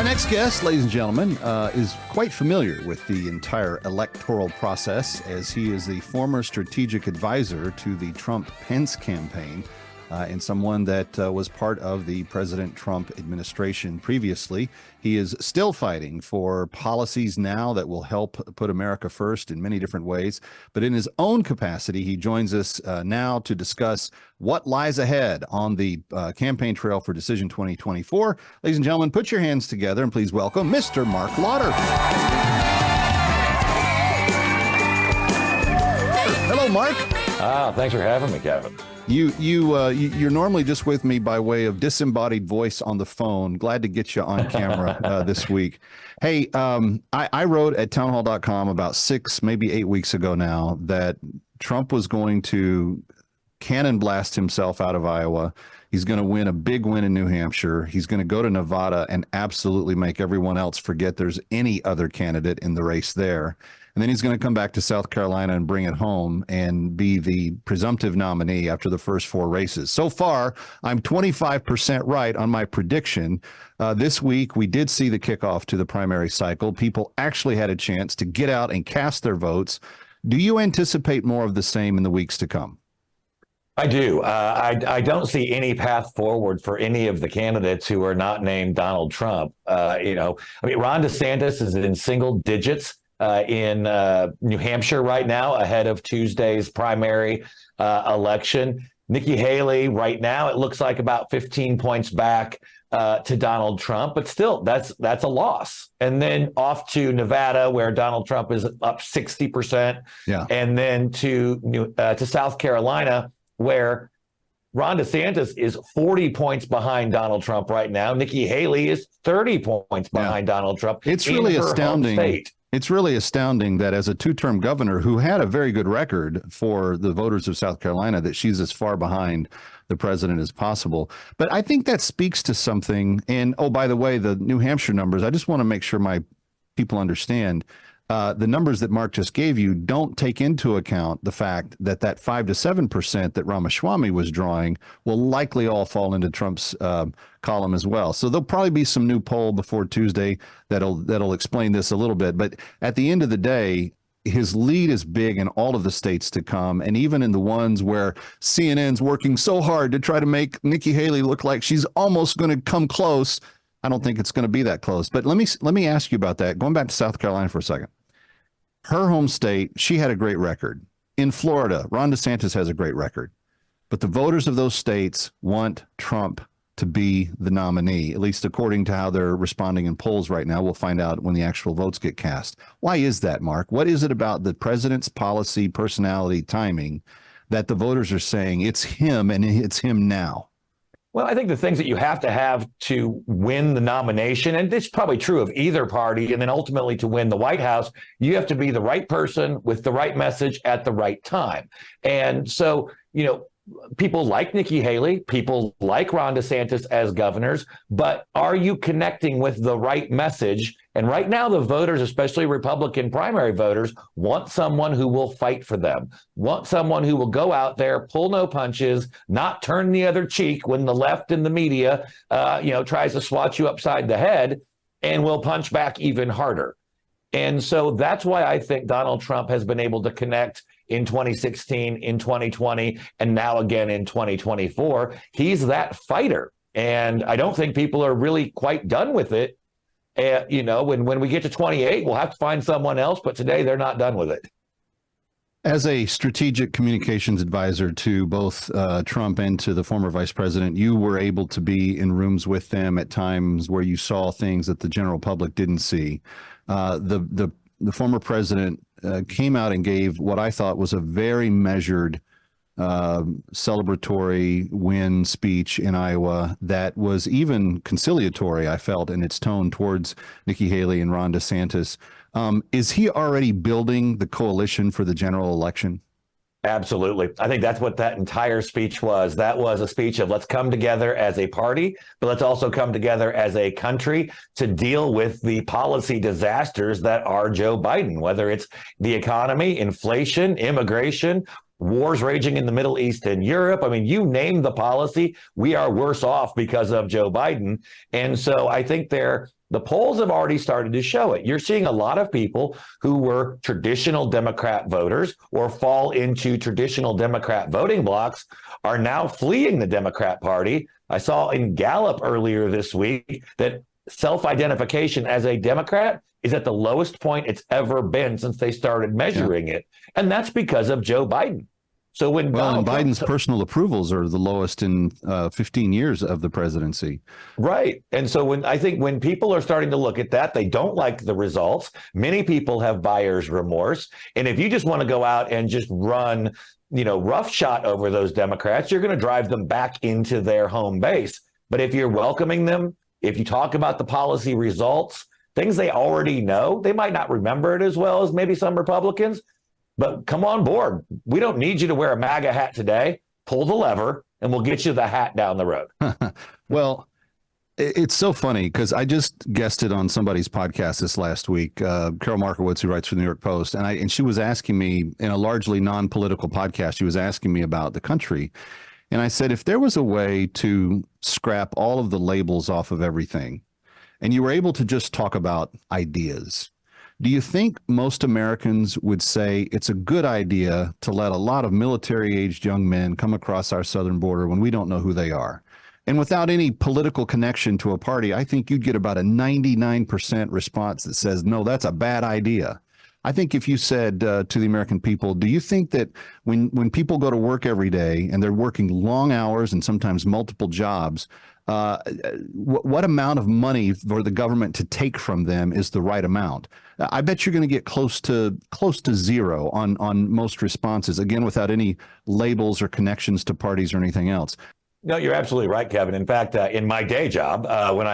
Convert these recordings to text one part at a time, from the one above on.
next guest, ladies and gentlemen, is quite familiar with the entire electoral process, as he is the former strategic advisor to the Trump-Pence campaign, and someone that was part of the President Trump administration previously. He is still fighting for policies now that will help put America first in many different ways. But in his own capacity, he joins us now to discuss what lies ahead on the campaign trail for Decision 2024. Ladies and gentlemen, put your hands together and please welcome Mr. Mark Lauder. Hello, Mark. Thanks for having me, Kevin. You're normally just with me by way of disembodied voice on the phone. Glad to get you on camera this week. Hey, I wrote at townhall.com about 6, maybe 8 weeks ago now that Trump was going to cannon blast himself out of Iowa. He's going to win a big win in New Hampshire. He's going to go to Nevada and absolutely make everyone else forget there's any other candidate in the race there. And then he's going to come back to South Carolina and bring it home and be the presumptive nominee after the first 4 races. So far, I'm 25% right on my prediction. This week, we did see the kickoff to the primary cycle. People actually had a chance to get out and cast their votes. Do you anticipate more of the same in the weeks to come? I do. I don't see any path forward for any of the candidates who are not named Donald Trump. Ron DeSantis is in single digits in New Hampshire right now, ahead of Tuesday's primary election. Nikki Haley right now, it looks like about 15 points back to Donald Trump, but still that's a loss. And then off to Nevada, where Donald Trump is up 60%. Yeah. And then to South Carolina, where Ron DeSantis is 40 points behind Donald Trump right now. Nikki Haley is 30 points behind Donald Trump. It's really astounding. It's really astounding that as a 2-term governor who had a very good record for the voters of South Carolina, that she's as far behind the president as possible. But I think that speaks to something. And, oh, by the way, the New Hampshire numbers, I just want to make sure my people understand. The numbers that Mark just gave you don't take into account the fact that 5 to 7% that Ramaswamy was drawing will likely all fall into Trump's column as well. So there'll probably be some new poll before Tuesday that'll explain this a little bit. But at the end of the day, his lead is big in all of the states to come, and even in the ones where CNN's working so hard to try to make Nikki Haley look like she's almost going to come close. I don't think it's going to be that close. But let me ask you about that. Going back to South Carolina for a second. Her home state, she had a great record. In Florida, Ron DeSantis has a great record. But the voters of those states want Trump to be the nominee, at least according to how they're responding in polls right now. We'll find out when the actual votes get cast. Why is that, Mark? What is it about the president's policy, personality, timing that the voters are saying it's him and it's him now? Well, I think the things that you have to win the nomination, and this is probably true of either party, and then ultimately to win the White House, you have to be the right person with the right message at the right time. And so, people like Nikki Haley, people like Ron DeSantis as governors, but are you connecting with the right message? And right now, the voters, especially Republican primary voters, want someone who will fight for them, want someone who will go out there, pull no punches, not turn the other cheek when the left and the media, tries to swat you upside the head, and will punch back even harder. And so that's why I think Donald Trump has been able to connect in 2016, in 2020, and now again in 2024. He's that fighter. And I don't think people are really quite done with it. When we get to 28, we'll have to find someone else. But today, they're not done with it. As a strategic communications advisor to both Trump and to the former vice president, you were able to be in rooms with them at times where you saw things that the general public didn't see. The former president came out and gave what I thought was a very measured celebratory win speech in Iowa that was even conciliatory, I felt, in its tone towards Nikki Haley and Ron DeSantis. Is he already building the coalition for the general election? Absolutely. I think that's what that entire speech was. That was a speech of let's come together as a party, but let's also come together as a country to deal with the policy disasters that are Joe Biden, whether it's the economy, inflation, immigration, wars raging in the Middle East and Europe. I mean, you name the policy, we are worse off because of Joe Biden. And so I think the polls have already started to show it. You're seeing a lot of people who were traditional Democrat voters or fall into traditional Democrat voting blocs are now fleeing the Democrat Party. I saw in Gallup earlier this week that self-identification as a Democrat is at the lowest point it's ever been since they started measuring it. And that's because of Joe Biden. So when Biden's personal approvals are the lowest in 15 years of the presidency. Right. And so when people are starting to look at that, they don't like the results. Many people have buyer's remorse. And if you just want to go out and just run, roughshod over those Democrats, you're going to drive them back into their home base. But if you're welcoming them, if you talk about the policy results, things they already know, they might not remember it as well as maybe some Republicans. But come on board. We don't need you to wear a MAGA hat today. Pull the lever and we'll get you the hat down the road. Well, it's so funny because I just guested on somebody's podcast this last week, Carol Markowitz, who writes for the New York Post. And she was asking me in a largely non-political podcast, she was asking me about the country. And I said, if there was a way to scrap all of the labels off of everything and you were able to just talk about ideas, do you think most Americans would say it's a good idea to let a lot of military-aged young men come across our southern border when we don't know who they are? And without any political connection to a party, I think you'd get about a 99% response that says, no, that's a bad idea. I think if you said to the American people, do you think that when people go to work every day and they're working long hours and sometimes multiple jobs, what amount of money for the government to take from them is the right amount? I bet you're going to get close to zero on most responses, again, without any labels or connections to parties or anything else. No, you're absolutely right, Kevin. In fact, in my day job, when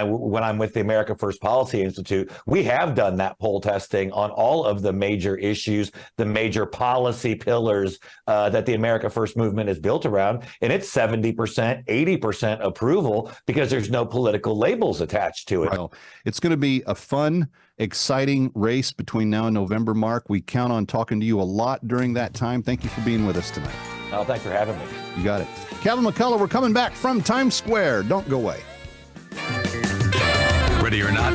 I'm with the America First Policy Institute, we have done that poll testing on all of the major issues, the major policy pillars that the America First movement is built around. And it's 70%, 80% approval because there's no political labels attached to it. Right. It's going to be a fun, exciting race between now and November, Mark. We count on talking to you a lot during that time. Thank you for being with us tonight. Oh, thanks for having me. You got it. Kevin McCullough, we're coming back from Times Square. Don't go away. Ready or not,